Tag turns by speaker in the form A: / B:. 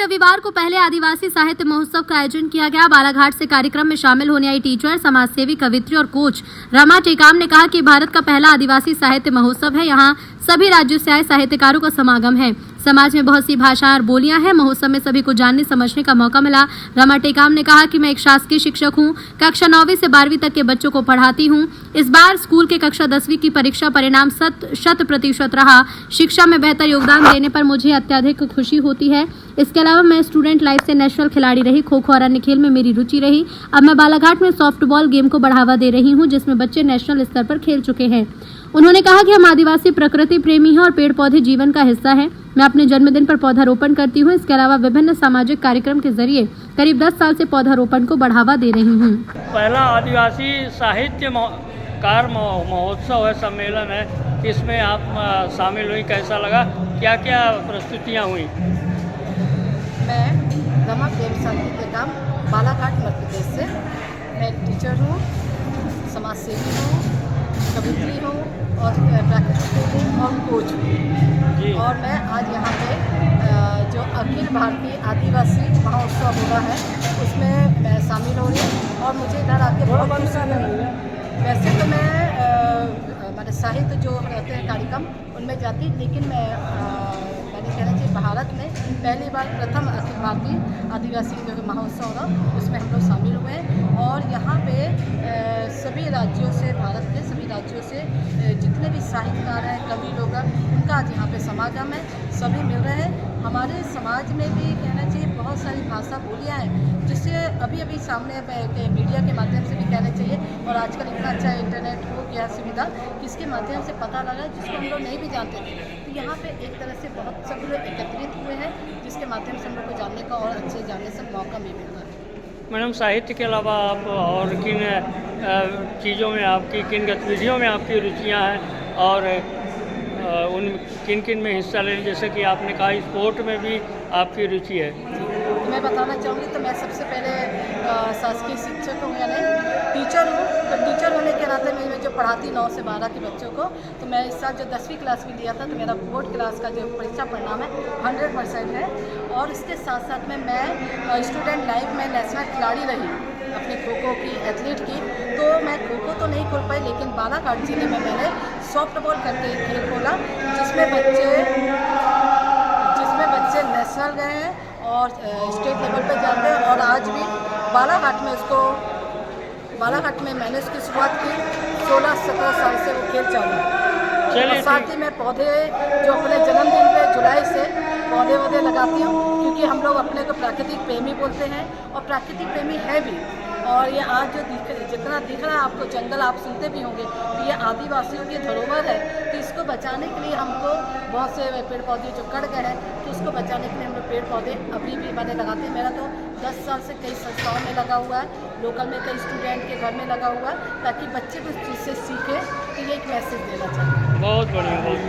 A: रविवार को पहले आदिवासी साहित्य महोत्सव का आयोजन किया गया। बालाघाट से कार्यक्रम में शामिल होने आई टीचर, समाजसेवी, कवित्री और कोच रमा टेकाम ने कहा कि भारत का पहला आदिवासी साहित्य महोत्सव है। यहाँ सभी राज्यों से आए साहित्यकारों का समागम है। समाज में बहुत सी भाषाएं और बोलियां हैं। महोत्सव में सभी को जानने समझने का मौका मिला। रमा टेकाम ने कहा कि मैं एक शासकीय शिक्षक हूं। कक्षा 9वीं से 12वीं तक के बच्चों को पढ़ाती हूं। इस बार स्कूल के कक्षा 10वीं की परीक्षा परिणाम 100% रहा। शिक्षा में बेहतर योगदान देने पर मुझे अत्यधिक खुशी होती है। इसके अलावा मैं स्टूडेंट लाइफ से नेशनल खिलाड़ी रही। खो खो और अन्य खेल में मेरी रुचि रही। अब मैं बालाघाट में सॉफ्टबॉल गेम को बढ़ावा दे रही हूँ, जिसमें बच्चे नेशनल स्तर पर खेल चुके हैं। उन्होंने कहा कि हम आदिवासी प्रकृति प्रेमी हैं और पेड़ पौधे जीवन का हिस्सा हैं। मैं अपने जन्मदिन पर पौधारोपण करती हूँ। इसके अलावा विभिन्न सामाजिक कार्यक्रम के जरिए करीब 10 साल से पौधारोपण को बढ़ावा दे रही हूँ।
B: पहला आदिवासी साहित्य महोत्सव है, सम्मेलन है, इसमें आप शामिल हुई, कैसा लगा, क्या क्या प्रस्तुतियाँ हुई?
C: मैं रमा टेकाम बालाघाट मध्य प्रदेश से। मैं एक टीचर हूँ, समाजसेवी हूँ, कवित्री हूँ और प्राकृतिक और कोच हूँ। और मैं आज यहाँ पे जो अखिल भारतीय आदिवासी महोत्सव हुआ है उसमें मैं शामिल हो रही हूँ और मुझे इधर आके बहुत खुशी लगी। वैसे तो मैं मैंने साहित्य जो रहते हैं कार्यक्रम उनमें जाती, लेकिन मैंने कहना चाहिए भारत में पहली बार प्रथम अखिल भारतीय आदिवासी जो महोत्सव हो रहा उसमें हम लोग शामिल हुए हैं। और यहाँ पे सभी राज्यों से, भारत के सभी राज्यों से जितने भी साहित्यकार हैं, कवि लोग हैं, उनका आज यहाँ पे समागम है। सभी मिल रहे हैं। हमारे समाज में भी कहना चाहिए बहुत सारी भाषा बोलियाँ हैं, जिससे अभी अभी सामने मीडिया के माध्यम से भी कहना चाहिए। और आजकल इतना अच्छा इंटरनेट हो गया सुविधा कि इसके माध्यम से पता लगा जिसको हम लोग नहीं भी जानते थे। तो यहाँ पे एक तरह से बहुत सब लोग एकत्रित हुए हैं, जिसके माध्यम से हम लोग को जानने का और अच्छे जानने से मौका भी मिल रहा है।
B: मैडम, साहित्य के अलावा आप और किन चीज़ों में आपकी, किन गतिविधियों में आपकी रुचियाँ हैं और उन किन में हिस्सा लें? जैसे कि आपने कहा स्पोर्ट में भी आपकी रुचि है।
C: मैं बताना चाहूँगी तो मैं सबसे पहले शासकीय शिक्षक हूँ, यानी टीचर हूँ। तो टीचर होने के नाते मैं जो पढ़ाती 9 से 12 के बच्चों को, तो मैं इस साल जो 10वीं क्लास में लिया था तो मेरा बोर्ड क्लास का जो परीक्षा परिणाम है 100% है। और इसके साथ साथ में मैं स्टूडेंट लाइफ में नेशनल खिलाड़ी रही अपने खो खो की, एथलीट की। तो मैं खो खो तो नहीं खेल पाई, लेकिन बालाघाट जिले में मैंने सॉफ्टबॉल करके खेल खोला, जिसमें बच्चे नेशनल गए हैं और स्टेट लेवल पे जाते हैं। और आज भी बालाघाट में मैंने उसकी शुरुआत की। 16-17 साल से वो खेल चालू है। और साथ ही मैं पौधे जो अपने जन्मदिन पे जुलाई से पौधे लगाती हूँ, क्योंकि हम लोग अपने को प्राकृतिक प्रेमी बोलते हैं और प्राकृतिक प्रेमी है भी। और ये आज जो जितना दिख रहा है आपको जंगल, आप सुनते भी होंगे, तो ये आदिवासियों की धरोहर है। तो इसको बचाने के लिए हमको बहुत से पेड़ पौधे जो कट गए हैं, तो उसको बचाने के लिए हम लोग पेड़ पौधे अभी भी मैंने लगाते हैं। मेरा तो 10 साल से कई संस्थाओं में लगा हुआ है, लोकल में कई स्टूडेंट के घर में लगा हुआ है, ताकि बच्चे भी उस चीज़ से सीखें। तो ये एक मैसेज देना चाहते हैं।
B: बहुत बढ़िया, बहुत।